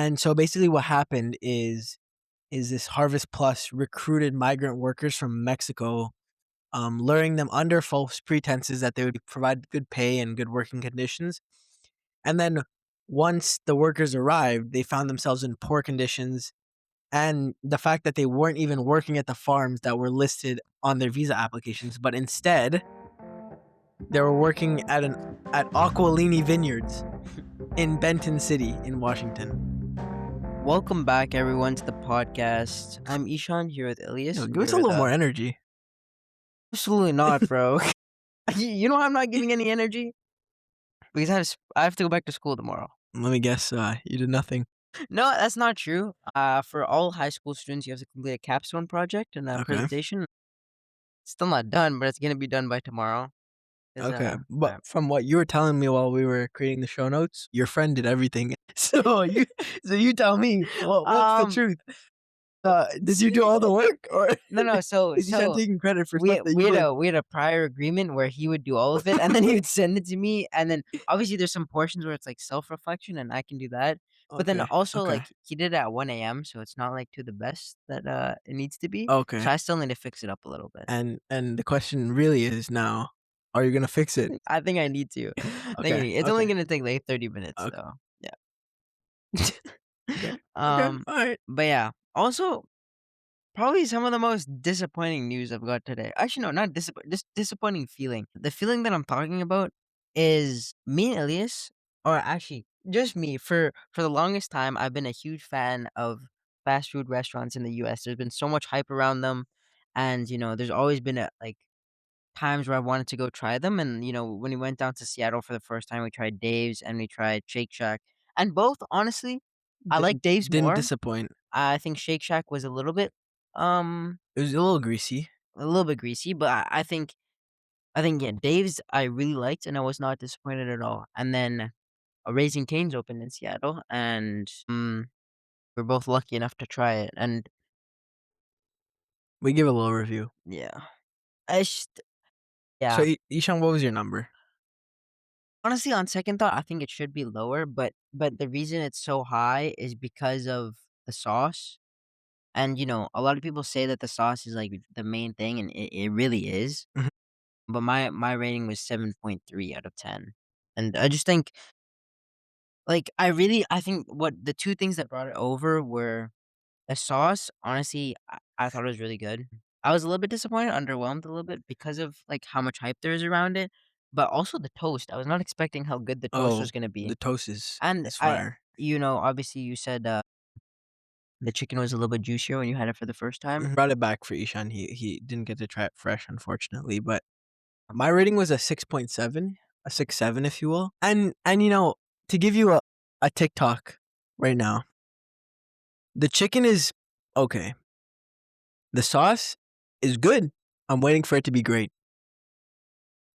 And so basically what happened is this Harvest Plus recruited migrant workers from Mexico, luring them under false pretenses that they would provide good pay and good working conditions. And then once the workers arrived, they found themselves in poor conditions. And the fact that they weren't even working at the farms that were listed on their visa applications, but instead they were working at Aquilini vineyards in Benton City in Washington. Welcome back, everyone, to the podcast. I'm Ishan here with Elias. Give us a little more energy. Absolutely not, bro. You know I'm not giving any energy? Because I have to go back to school tomorrow. Let me guess, you did nothing. No, that's not true. For all high school students, you have to complete a capstone project and a presentation. It's still not done, but it's going to be done by tomorrow. Okay, but from what you were telling me while we were creating the show notes, your friend did everything. So you tell me what's the truth? Did you do all the work, or no? So is he taking credit for stuff that we had a prior agreement where he would do all of it, and then he would send it to me, and then obviously there's some portions where it's like self-reflection, and I can do that. But then also like he did it at 1 a.m., so it's not like to the best that it needs to be. Okay. So I still need to fix it up a little bit. And the question really is now, are you gonna fix it? I think I need to. It's only gonna take like 30 minutes though. Yeah. Okay. All right. But yeah. Also, probably some of the most disappointing news I've got today. Actually, no, not just disappointing feeling. The feeling that I'm talking about is me and Elias, or actually just me. For the longest time, I've been a huge fan of fast food restaurants in the U.S. There's been so much hype around them, and there's always been times where I wanted to go try them. And when we went down to Seattle for the first time, we tried Dave's and we tried Shake Shack, and both honestly, I like Dave's Didn't more. disappoint. I think Shake Shack was a little bit It was a little greasy. But I think yeah, Dave's I really liked, and I was not disappointed at all. And then Raising Cane's opened in Seattle, and we're both lucky enough to try it. And we give a little review. Yeah, So Ishan, what was your number? Honestly, on second thought, I think it should be lower, but the reason it's so high is because of the sauce. And a lot of people say that the sauce is like the main thing, and it really is. Mhm. But my rating was 7.3 out of 10. And I just think I think what the two things that brought it over were the sauce. Honestly, I thought it was really good. I was a little bit disappointed, underwhelmed a little bit because of like how much hype there is around it, but also the toast. I was not expecting how good the toast was gonna be. The toast is And fire. obviously you said the chicken was a little bit juicier when you had it for the first time. Brought it back for Ishan. He didn't get to try it fresh, unfortunately, but my rating was a 6.7, a 6.7, if you will. And to give you a TikTok right now, the chicken is okay. The sauce is good. I'm waiting for it to be great.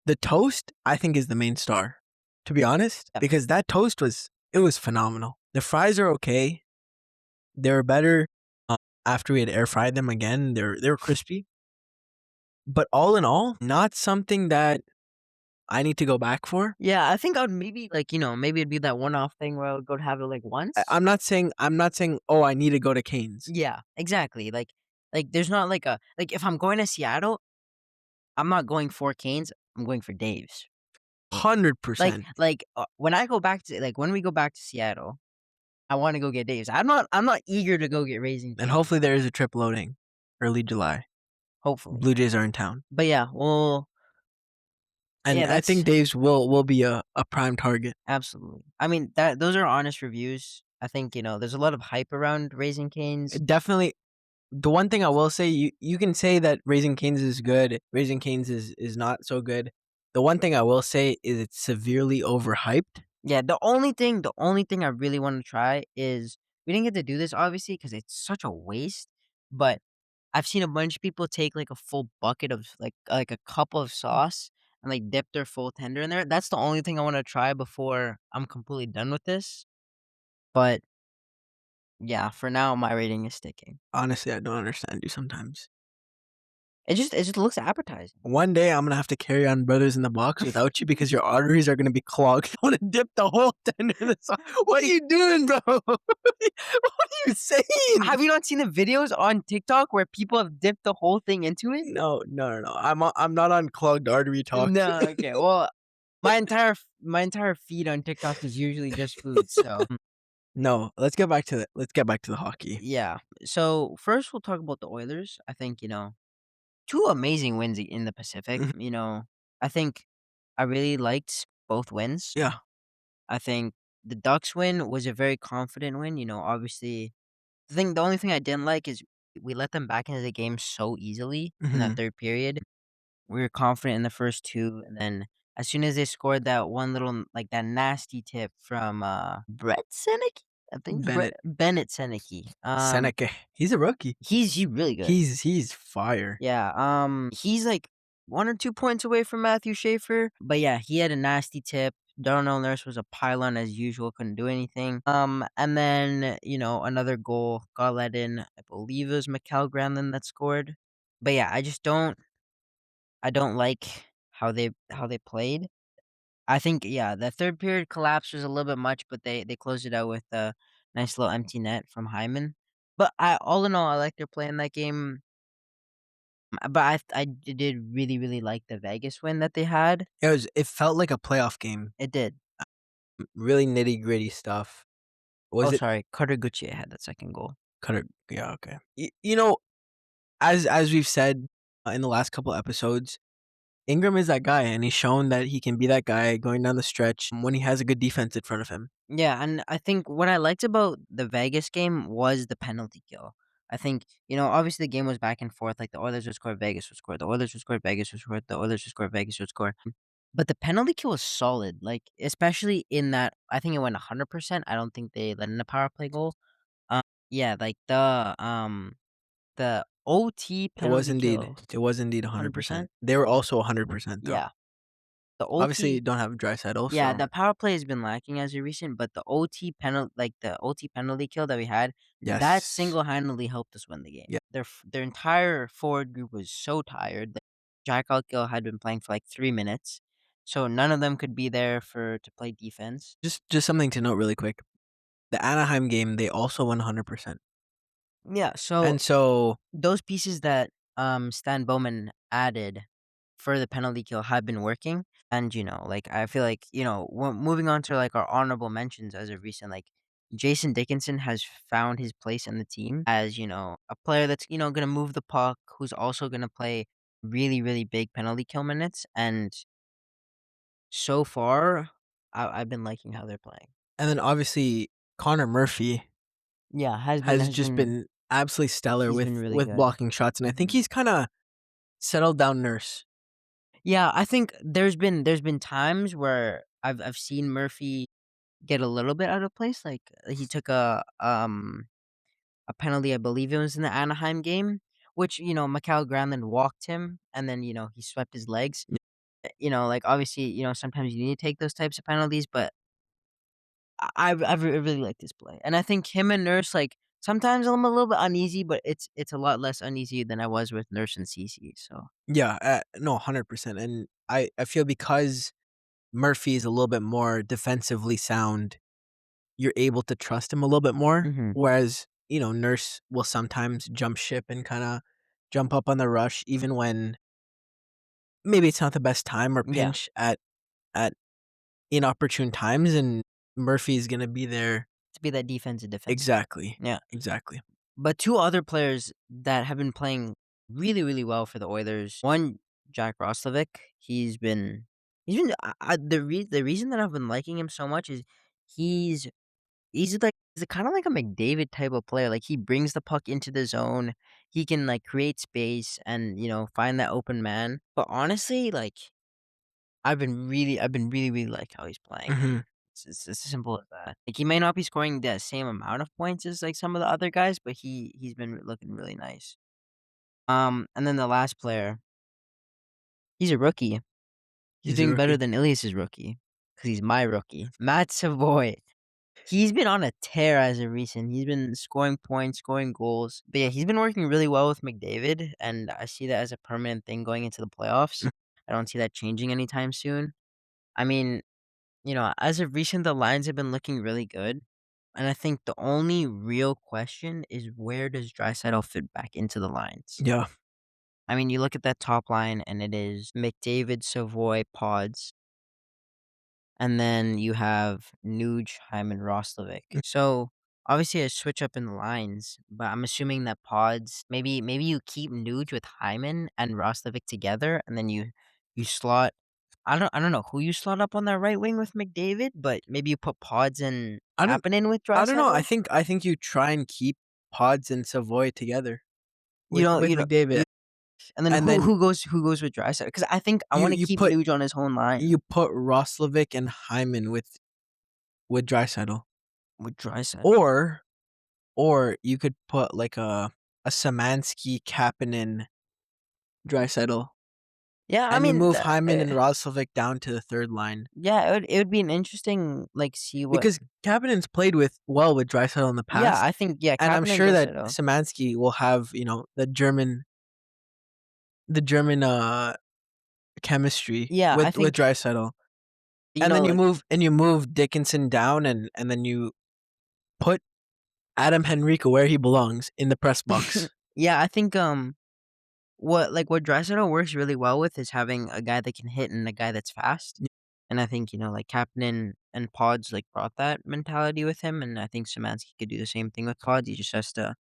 The toast, I think, is the main star, to be honest, because that toast was phenomenal. The fries are okay. They were better after we had air fried them again. They were crispy. But all in all, not something that I need to go back for. Yeah, I think I would maybe maybe it'd be that one-off thing where I would go to have it like once. I'm not saying oh, I need to go to Cane's. Yeah, exactly. Like there's not like if I'm going to Seattle, I'm not going for Cane's, I'm going for Dave's. 100%. When I go back to when we go back to Seattle, I want to go get Dave's. I'm not eager to go get Raising Cane's. And hopefully there is a trip loading early July. Hopefully. Blue Jays are in town. But yeah, well, and I think Dave's will be a prime target. Absolutely. I mean, those are honest reviews. I think, there's a lot of hype around Raising Cane's. Definitely. The one thing I will say, you can say that Raising Cane's is good, Raising Cane's is not so good. The one thing I will say is it's severely overhyped. Yeah, the only thing I really want to try is, we didn't get to do this obviously because it's such a waste, but I've seen a bunch of people take like a full bucket of like a cup of sauce and like dip their full tender in there. That's the only thing I want to try before I'm completely done with this. But yeah, for now my rating is sticking. Honestly, I don't understand you sometimes. It just looks appetizing. One day I'm gonna have to carry on Brothers in the Box without you because your arteries are gonna be clogged. I wanna dip the whole tendon in the sauce. What are you doing, bro? What are you saying? Have you not seen the videos on TikTok where people have dipped the whole thing into it? No, no, no, no. I'm not on clogged artery talk. No, okay. Well, my entire feed on TikTok is usually just food. So No, let's get back to the hockey. yeah. So first we'll talk about the Oilers. I think, two amazing wins in the Pacific. Mhm. I think I really liked both wins. Yeah. I think the Ducks win was a very confident win. Obviously the only thing I didn't like is we let them back into the game so easily in that Mhm. third period. We were confident in the first two, and then as soon as they scored that one little like that nasty tip from Brett Seneke, I think Brett Bennett, Bennett Seneke. Seneca. He's a rookie. He's really good. He's fire. Yeah. He's like 1 or 2 points away from Matthew Schaefer. But yeah, he had a nasty tip. Darnell Nurse was a pylon as usual, couldn't do anything. And then, another goal got let in. I believe it was Mikhail Granlund that scored. But yeah, I don't like how they played. I think yeah, the third period collapse was a little bit much, but they closed it out with a nice little empty net from Hyman. But I all in all, I like their play in that game. But I did really, really like the Vegas win that they had. It felt like a playoff game. It did. Really nitty-gritty stuff. Oh, Was it sorry, Carter Gucci had that second goal. Cutter? Yeah, okay. As we've said in the last couple episodes, Ingram is that guy, and he's shown that he can be that guy going down the stretch when he has a good defense in front of him. Yeah, and I think what I liked about the Vegas game was the penalty kill. I think, obviously the game was back and forth. Like the Oilers would score, Vegas would score. The Oilers would score, Vegas would score. The Oilers would score, Vegas would score. But the penalty kill was solid. Like especially in that, I think it went 100%. I don't think they let in a power play goal. Yeah, like the OT It was penalty indeed. kill, It was indeed 100%. 100%. They were also 100% though. Yeah, the Obviously, you OT. don't have Draisaitl, Yeah, so the power play has been lacking as of recent, but the OT penalty kill that we had, that yes. single-handedly helped us win the game. Yeah. Their entire forward group was so tired. Like, Jack Outgill had been playing for like 3 minutes, so none of them could be there to play defense. Just something to note really quick. The Anaheim game, they also won 100%. Yeah, so And so those pieces that Stan Bowman added for the penalty kill have been working, and like I feel like moving on to like our honorable mentions as of recent, like Jason Dickinson has found his place in the team as a player that's gonna move the puck, who's also gonna play really really big penalty kill minutes, and so far I've been liking how they're playing. and then obviously Connor Murphy Yeah, has been has has just been been absolutely stellar he's with been really good. blocking shots, and I think Mhm. he's kinda settled down Nurse. Yeah, I think there's been times where I've seen Murphy get a little bit out of place. Like he took a penalty, I believe it was in the Anaheim game, which Mikhail Granlund walked him, and then he swept his legs. Like obviously sometimes you need to take those types of penalties, but I really like this play, and I think him and Nurse like sometimes I'm a little bit uneasy, but it's a lot less uneasy than I was with Nurse and CC. So Yeah, no, 100%, and I feel because Murphy is a little bit more defensively sound, you're able to trust him a little bit more, hmm whereas, Nurse will sometimes jump ship and kinda jump up on the rush even when maybe it's not the best time or yeah, pinch at inopportune times, and Murphy's gonna be there. to be that defensive defenseman. Exactly. Yeah. Exactly. But two other players that have been playing really, really well for the Oilers. One, Jack Roslovic. The reason that I've been liking him so much is he's he's kind of like a McDavid type of player. Like he brings the puck into the zone. He can like create space and find that open man. But honestly, like I've been really, really like how he's playing. Mhm. It's as simple as that. Like he may not be scoring the same amount of points as like some of the other guys, but he's been looking really nice. And then the last player, he's a rookie. He's He's a doing better rookie. than Ilias's rookie because he's my rookie, Matt Savoy. He's been on a tear as of recent. He's been scoring points, scoring goals. But yeah, he's been working really well with McDavid, and I see that as a permanent thing going into the playoffs. I don't see that changing anytime soon. I mean, as of recent, the lines have been looking really good. And I think the only real question is where does Draisaitl fit back into the lines? Yeah. I mean, you look at that top line, and it is McDavid, Savoy, Pods, and then you have Nuge, Hyman, Roslovic. Mm. So obviously a switch up in the lines, but I'm assuming that Pods maybe you keep Nuge with Hyman and Roslovic together, and then you slot. I don't know who you slot up on that right wing with McDavid, but maybe you put Pods and I don't Kapanen with I don't know. Draisaitl. I think you try and keep Pods and Savoy together You know, with McDavid, and then and who then who goes with Draisaitl? Because I think I want to you keep put Nuge on his own line Roslovic and Hyman with Draisaitl, with Draisaitl. or you could put like a Szymanski, Kapanen, Draisaitl, Yeah, I and you mean, move Hyman and Roslovic down to the third line yeah, it would be an interesting see what. because Kapanen's played with Draisaitl in the Yeah, past, I think yeah, and I'm Kapanen, sure that Draisaitl. Szymanski will have the German chemistry Yeah, I with think Draisaitl. And then like you move Dickinson down, and then you put Adam Henrique where he belongs in the press box. yeah, I think what Draisaitl works really well with is having a guy that can hit and a guy that's fast. And I think, like Kapanen and Pods like brought that mentality with him, and I think Szymanski could do the same thing with Pods. He just has to,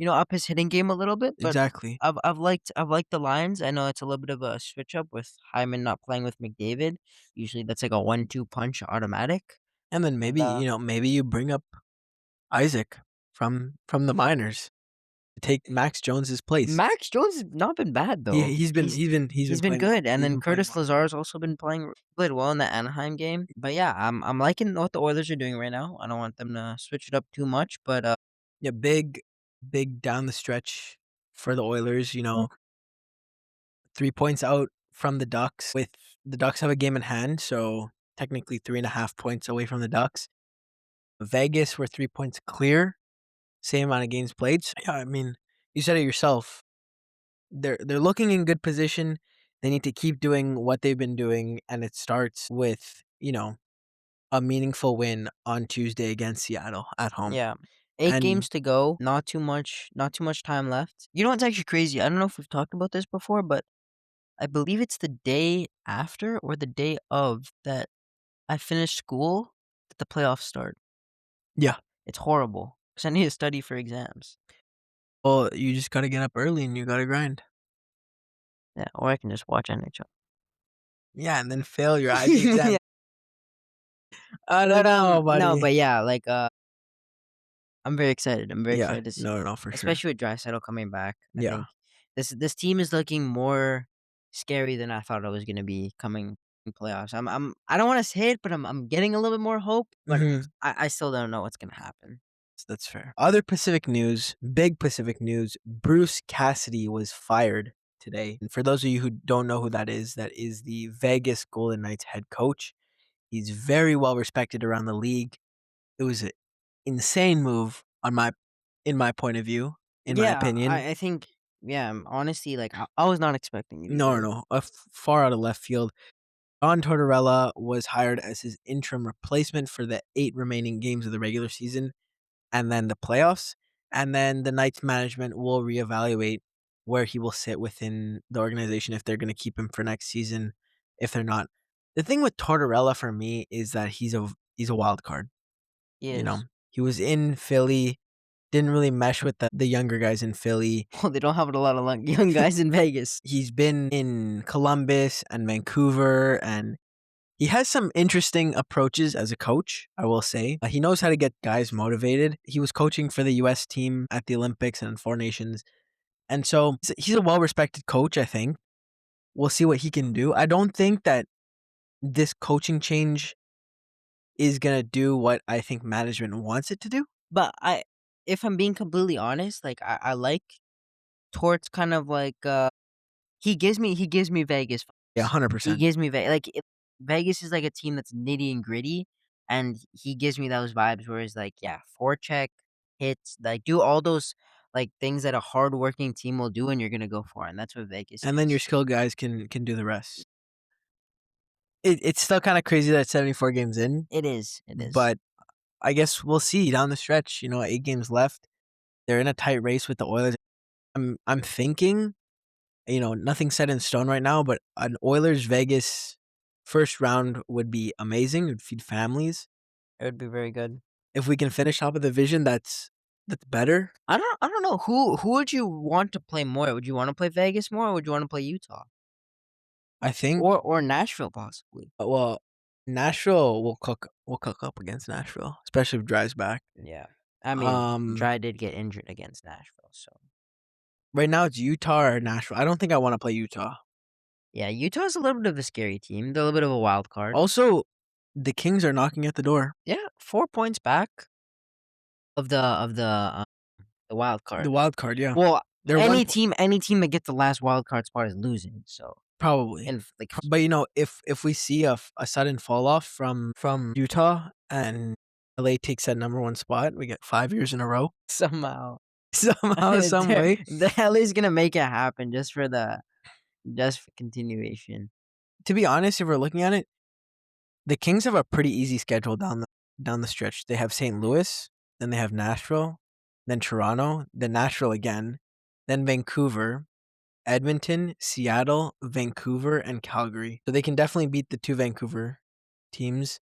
up his hitting game a little bit. But Exactly. I've liked the lines. I know it's a little bit of a switch up with Hyman not playing with McDavid. Usually that's like a 1-2 punch automatic. And then And maybe you bring up Isaac from the minors to take Max Jones's place. Max Jones has not been bad though. He's He's been been playing good, and he's then been playing Curtis well. Lazar's also been played well in the Anaheim game. But yeah, I'm liking what the Oilers are doing right now. I don't want them to switch it up too much, but Yeah, big down the stretch for the Oilers, 3 points out from the Ducks. With the Ducks have a game in hand, so technically 3.5 points away from the Ducks. Vegas were 3 points clear, same amount of games played. So, yeah, I mean, you said it yourself. They're looking in good position. They need to keep doing what they've been doing, and it starts with, a meaningful win on Tuesday against Seattle at home. yeah, 8 games And to go. Not too much time left. You know what's actually crazy? I don't know if we've talked about this before, but I believe it's the day after or the day of that I finished school that the playoffs start. yeah, It's horrible because I need to study for exams. well, you just got to get up early and you got to grind. Yeah, or I can just watch NHL. Yeah, and then fail your IB exam. Yeah. I don't But know, no, buddy. but yeah, like I'm very excited. I'm very Yeah, excited to see, no, for sure. especially with Draisaitl coming back. I Yeah. think this team is looking more scary than I thought it was gonna be coming in playoffs. I don't want to say it, but I'm getting a little bit more hope, but Hmm. I still don't know what's gonna happen. That's fair. Other Pacific news, big Pacific news. Bruce Cassidy was fired today. And for those of you who don't know who that is the Vegas Golden Knights head coach. He's very well respected around the league. It was an insane move in my point of view, in my Yeah, opinion. I think honestly, like I was not expecting it No, either. far out of left field. John Tortorella was hired as his interim replacement for the 8 remaining games of the regular season and then the playoffs. And then the Knights management will reevaluate where he will sit within the organization, if they're going to keep him for next season, if they're not. The thing with Tortorella for me is that he's a wild card. He You know, is. he was in Philly, didn't really mesh with the younger guys in Philly. Well, they don't have a lot of young guys in Vegas. He's been in Columbus and Vancouver, and he has some interesting approaches as a coach, I will say. He knows how to get guys motivated. He was coaching for the US team at the Olympics and Four Nations. And so he's a well-respected coach, I think. We'll see what he can do. I don't think that this coaching change is going to do what I think management wants it to do. But if I'm being completely honest, like I like Tort's kind of like he gives me Vegas Yeah, vibes. He 100%. gives me Vegas is like a team that's nitty and gritty, and he gives me those vibes where it's like, yeah, forecheck, hits, like do all those like things that a hardworking team will do, and you're gonna go for it, and that's what Vegas And then your is. skill guys can do the rest. It's still kind of crazy that 74 games in, It is. It is. but I guess we'll see down the stretch. 8 games left. They're in a tight race with the Oilers. I'm thinking, nothing set in stone right now, but an Oilers Vegas first round would be amazing. It would feed families. It would be very good. If we can finish top of the division, that's better. I don't know who would you want to play more? Would you want to play Vegas more, or would you want to play Utah I think. or Nashville possibly? Well, Nashville will cook up against Nashville, especially if Dry's back. Yeah, I mean, Um, Dry did get injured against Nashville, so right now it's Utah or Nashville. I don't think I want to play Utah. yeah, Utah's a little bit of a scary team. They're a little bit of a wild card. Also, the Kings are knocking at the door. Yeah, 4 points back of the wild The card. wild card, yeah. Well, They're any team that gets the last wild card spot is losing. So probably. and like But if we see a sudden fall off from Utah and LA takes that number one spot, we get 5 years in a row somehow, somehow, some way. the hell is gonna make it happen just for continuation. To be honest, if we're looking at it, the Kings have a pretty easy schedule down the stretch. They have St. Louis, then they have Nashville, then Toronto, then Nashville again, then Vancouver, Edmonton, Seattle, Vancouver, and Calgary. So they can definitely beat the two Vancouver teams.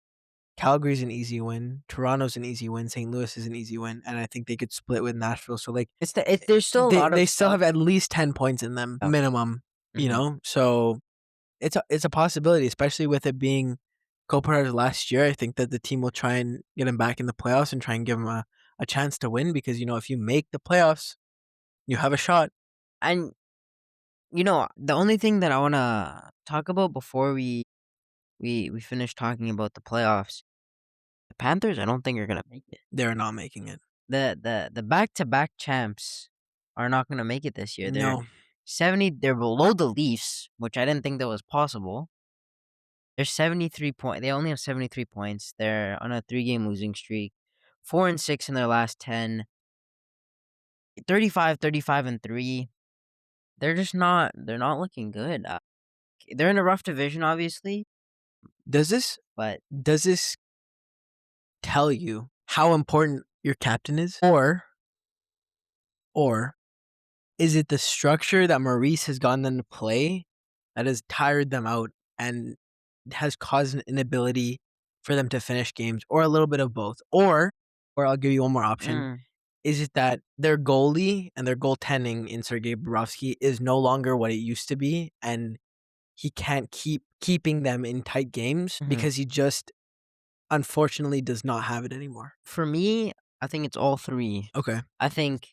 Calgary's an easy win. Toronto's an easy win. St. Louis is an easy win, and I think they could split with Nashville. So There's still a lot of they still stuff. have at least 10 points in them Oh, minimum. mhm. So it's a possibility, especially with it being Kopitar's last year. I think that the team will try and get him back in the playoffs and try and give him a chance to win because if you make the playoffs, you have a shot. And the only thing that I wanna talk about before we finish talking about the playoffs, the Panthers, I don't think are gonna make it. They're not making it. The back-to-back champs are not gonna make it this year. No. They're below the Leafs, which I didn't think that was possible. They only have 73 points. They're on a 3-game losing streak. 4-6 in their last 10. 35-35-3. They're not looking good. They're in a rough division, obviously, Does this but does this tell you how important your captain is? Or is it the structure that Maurice has gotten them to play that has tired them out and has caused an inability for them to finish games, or a little bit of both? Or I'll give you one more option. mm, Is it that their goalie and their goaltending in Sergei Bobrovsky is no longer what it used to be, and he can't keeping them in tight games mhm. because he just unfortunately does not have it anymore? For me, I think it's all three. Okay. I think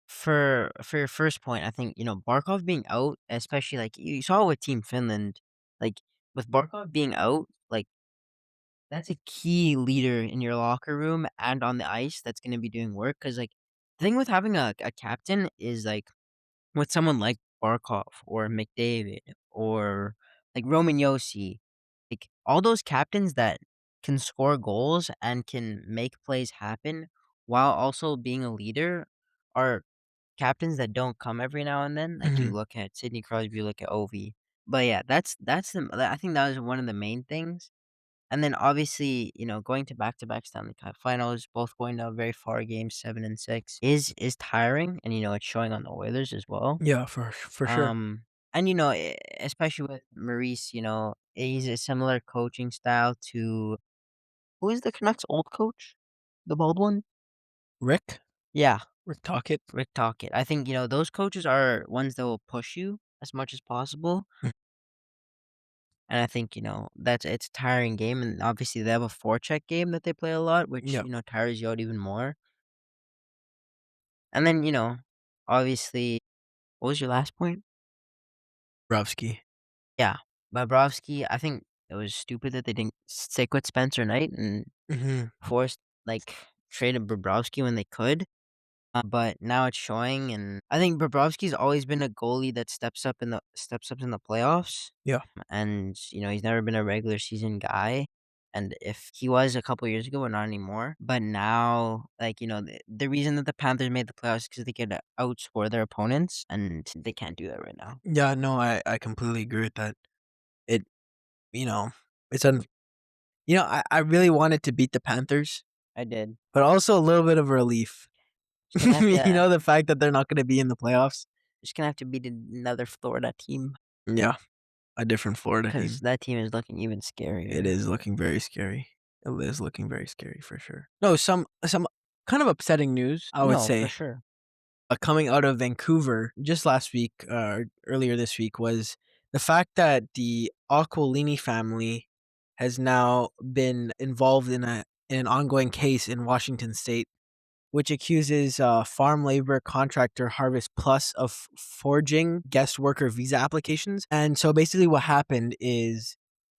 for your first point, I think, Barkov being out, especially like you saw with Team Finland, like with Barkov being out, like that's a key leader in your locker room and on the ice that's going to be doing work. Because like the thing with having a captain is like with someone like Barkov or McDavid or like Roman Yossi, like all those captains that can score goals and can make plays happen while also being a leader are captains that don't come every now and then. Like you Mhm. look at Sidney Crosby, you look at Ovi. But yeah, I think that was one of the main things. And then obviously, going to back Stanley Cup finals, both going to very far games, 7 and 6, is tiring, and it's showing on the Oilers as well. Yeah, for sure. And especially with Maurice, he's a similar coaching style to who is the Canucks' old coach, the bald one? Rick Yeah, Rick Tocchet. Rick Tocchet. I think those coaches are ones that will push you as much as possible. Mm. And I think, it's a tiring game, and obviously they have a forecheck game that they play a lot, which, Yep. tires you out even more. And then, obviously, what was your last point? Bobrovsky. Yeah, Bobrovsky, I think it was stupid that they didn't stick with Spencer Knight and Mhm. forced, like, traded Bobrovsky when they could. But now it's showing, and I think Bobrovsky's always been a goalie that steps up in the playoffs, Yeah. and he's never been a regular season guy. And if he was a couple years ago, but not anymore. But now, like, the reason that the Panthers made the playoffs is because they could outscore their opponents, and they can't do that right now. Yeah, no, I completely agree with that. It, you know, it's un. I really wanted to beat the Panthers, I did. but also a little bit of relief. Just gonna have to, The fact that they're not going to be in the playoffs. just gonna have to beat another Florida team Yeah, a different Florida because team. that team is looking even It scarier. is looking very scary. It is looking very scary for sure. No, some kind of upsetting news, I would No, for say, sure. coming out of Vancouver just last week, earlier this week, was the fact that the Aquilini family has now been involved in an ongoing case in Washington State, which accuses farm labor contractor Harvest Plus of forging guest worker visa applications. And so basically, what happened is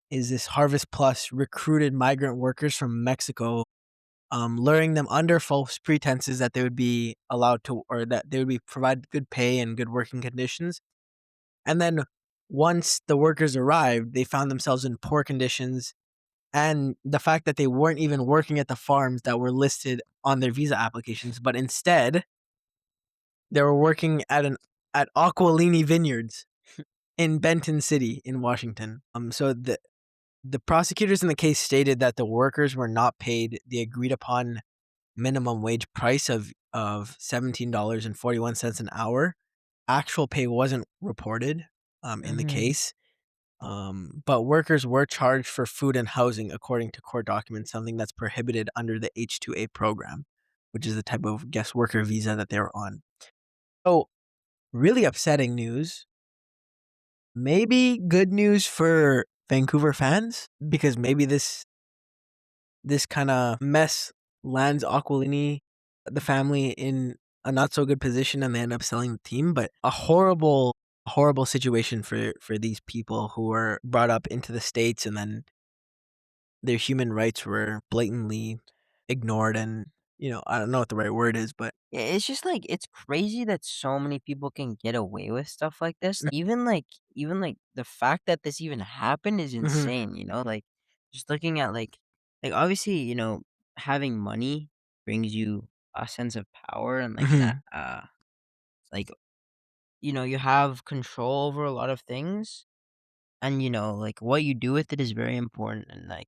this Harvest Plus recruited migrant workers from Mexico, luring them under false pretenses that they would be allowed to, or that they would be provided good pay and good working conditions. And then once the workers arrived, they found themselves in poor conditions. And the fact that they weren't even working at the farms that were listed on their visa applications, but instead they were working at Aquilini Vineyards in Benton City in Washington. So the prosecutors in the case stated that the workers were not paid the agreed upon minimum wage price of $17.41 an hour. Actual pay wasn't reported in the Hmm. case, but workers were charged for food and housing according to court documents, something that's prohibited under the H-2A program, which is the type of guest worker visa that they were on. So, really upsetting news. Maybe good news for Vancouver fans, because maybe this kind of mess lands Aquilini, the family, in a not so good position, and they end up selling the team. But a horrible, horrible situation for these people who were brought up into the States, and then their human rights were blatantly ignored. And I don't know what the right word is, but Yeah, it's just like it's crazy that so many people can get away with stuff like this. Even like the fact that this even happened is Mhm, insane, like just looking at like obviously, having money brings you a sense of power and mhm. like you have control over a lot of things and like what you do with it is very important and like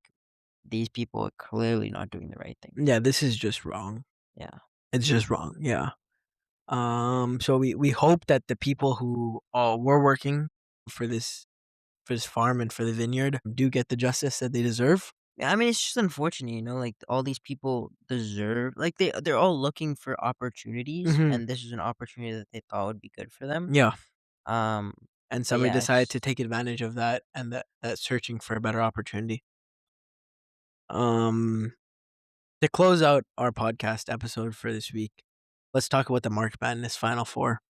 these people are clearly not doing the right thing. Yeah, this is just wrong. Yeah. It's just wrong. Yeah. So we hope that the people who were working for this farm and for the vineyard do get the justice that they deserve. Yeah, I mean, it's just unfortunate, like all these people deserve like they're all looking for opportunities Hmm. and this is an opportunity that they thought would be good for them. Yeah, Um and but somebody yeah, decided to take advantage of that, and that searching for a better opportunity. Um, to close out our podcast episode for this week, let's talk about the March Madness Final Four.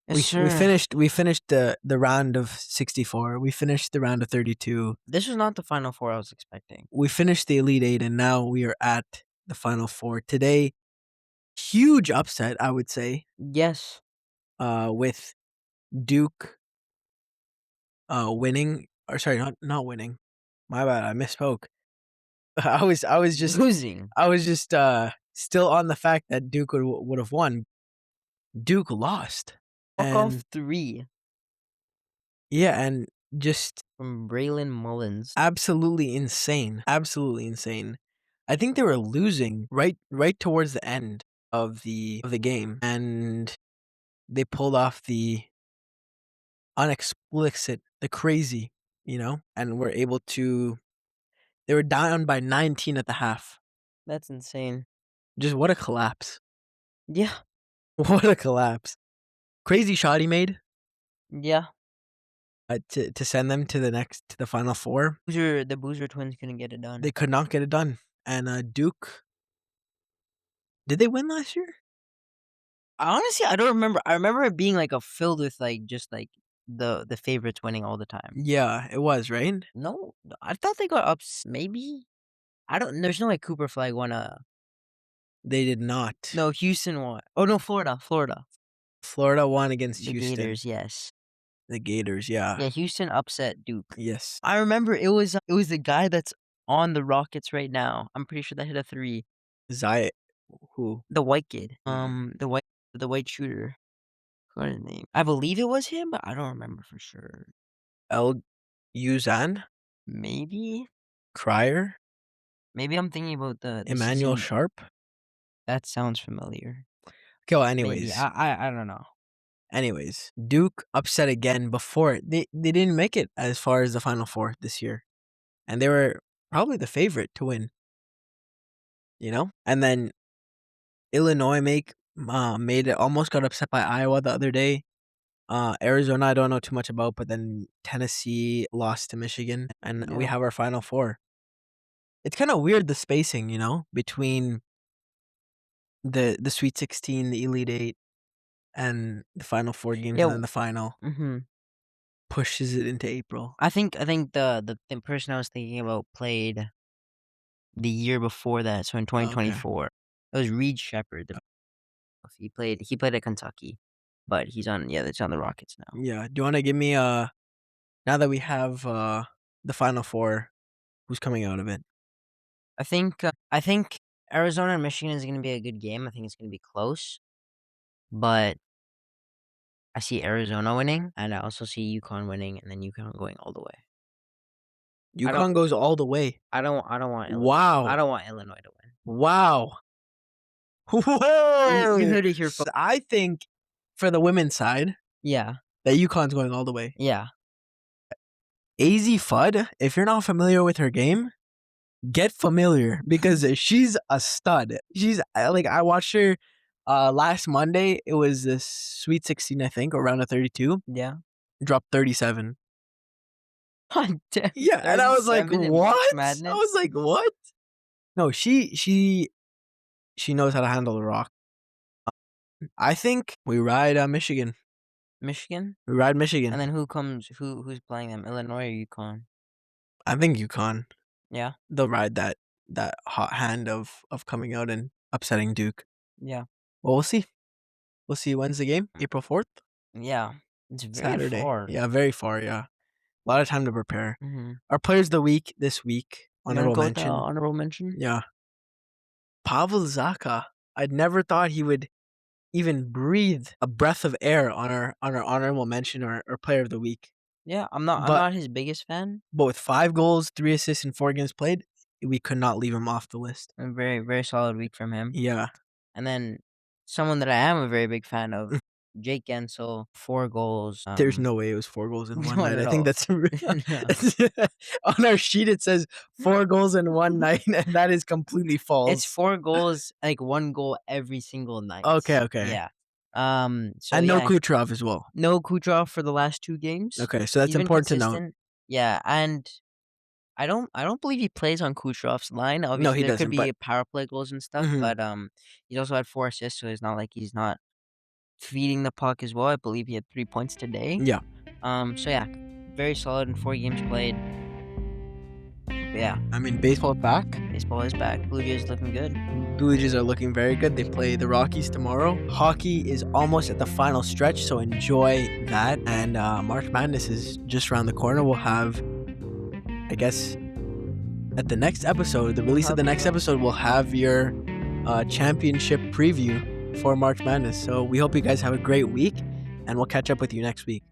yes, We sir. finished the round of 64. We finished the round of 32. This was not the final four I was expecting. We finished the Elite Eight, and now we are at the Final Four today. Huge upset, I would say, Yes. with Duke winning, or sorry, not winning. My bad, I misspoke. I was just Losing. still on the fact that Duke would have won. Duke lost, Walk off and 3 yeah, and just from Braylon Mullins. absolutely insane, absolutely insane. I think they were losing right towards the end of the game, and they pulled off the unexplicit, the crazy, and were able to. They were down by 19 at the half. That's insane. Just what a collapse! Yeah. What a collapse! Crazy shot he made Yeah. to send them to the final four. The Boozer twins couldn't get it They done. could not get it done. And Duke, did they win last year? Honestly, I don't remember. I remember it being like a filled with like just like the favorites winning all the time. Yeah, it was, right? No, I thought they got ups. Maybe I don't. There's no way Cooper Flag won a. They did not. No, Houston won. Oh no, Florida. Florida won against The Houston. Gators, yes. The Gators, yeah. Yeah, Houston upset Duke. Yes. I remember it was the guy that's on the Rockets right now. I'm pretty sure that hit a 3. Zayat. Who? The white kid. The white shooter. What is his name? I believe it was him, but I don't remember for sure. El Yuzan? Maybe? Crier? Maybe I'm thinking about the Emmanuel season. Sharp? That sounds familiar. Okay, well, Maybe. anyways. I don't know. Anyways, Duke upset again before. They didn't make it as far as the Final Four this year. And they were probably the favorite to win. You know? And then Illinois made it, almost got upset by Iowa the other day. Arizona, I don't know too much about, but then Tennessee lost to Michigan, and we Yeah. have our Final Four. It's kind of weird, the spacing, you know, between the Sweet 16, the Elite Eight, and the Final Four games, Yeah. and then the final Mm-hmm. pushes it into April. I think the person I was thinking about played the year before that, so in 2024. It was Reed Shepherd. He played at Kentucky, but it's on the Rockets now. Yeah. Do you want to give me now that we have the Final Four, who's coming out of it? I think Arizona and Michigan is going to be a good game. I think it's going to be close, but I see Arizona winning, and I also see UConn winning, and then UConn going all the way. I don't. UConn goes all the way. I don't want. Wow. I don't want Illinois to win. Wow. Whoa. You heard it here first. I think for the women's side, Yeah. that UConn's going all the way. Yeah. AZ Fudd, if you're not familiar with her game, get familiar because she's a stud. I watched her last Monday. It was the Sweet 16, I think, or round of 32. Yeah. Dropped 37. Damn, Yeah, and I was like, 37 in March what? I Madness? was like, what? No, she knows how to handle the rock. I think we ride Michigan. Michigan, We ride Michigan. and then who's playing them? Illinois or UConn? I think UConn. Yeah. They'll ride that hot hand of coming out and upsetting Duke. Yeah. Well, we'll see. We'll see. When's the game? April 4th? Yeah. It's very Saturday. far. Yeah, very far, yeah. A lot of time to prepare. Mm-hmm. Our players of the week this week. Honorable Go with mention. honorable mention. Yeah. Pavel Zacha. I'd never thought he would even breathe a breath of air on our honorable mention or player of the week. Yeah, I'm not his biggest fan. But with 5 goals, 3 assists, and 4 games played, we could not leave him off the list. A very, very solid week from him. Yeah. And then someone that I am a very big fan of, Jake Guentzel, 4 goals. There's no way it was 4 goals in one Not night. at I think all. that's on our sheet. It says 4 goals in one night, and that is completely false. It's 4 goals, like 1 goal every single night. Okay. Yeah. So and no Kucherov as well. No Kucherov for the last 2 games. Okay, so that's He's been important to note. consistent. Yeah, and I don't believe he plays on Kucherov's line. Obviously, No, he there doesn't, could be but power play goals and stuff, Mhm. but he's also had 4 assists, so it's not like he's not feeding the puck as well. I believe he had 3 points today. Yeah. So yeah, very solid in 4 games played. But yeah, I mean, baseball is back. baseball is back. Blue Jays looking good. Blue Jays are looking very good. They play the Rockies tomorrow. Hockey is almost at the final stretch, so enjoy that. And March Madness is just around the corner. We'll have, I guess, at the next episode, the release of the next episode, we'll have your championship preview for March Madness. So we hope you guys have a great week, and we'll catch up with you next week.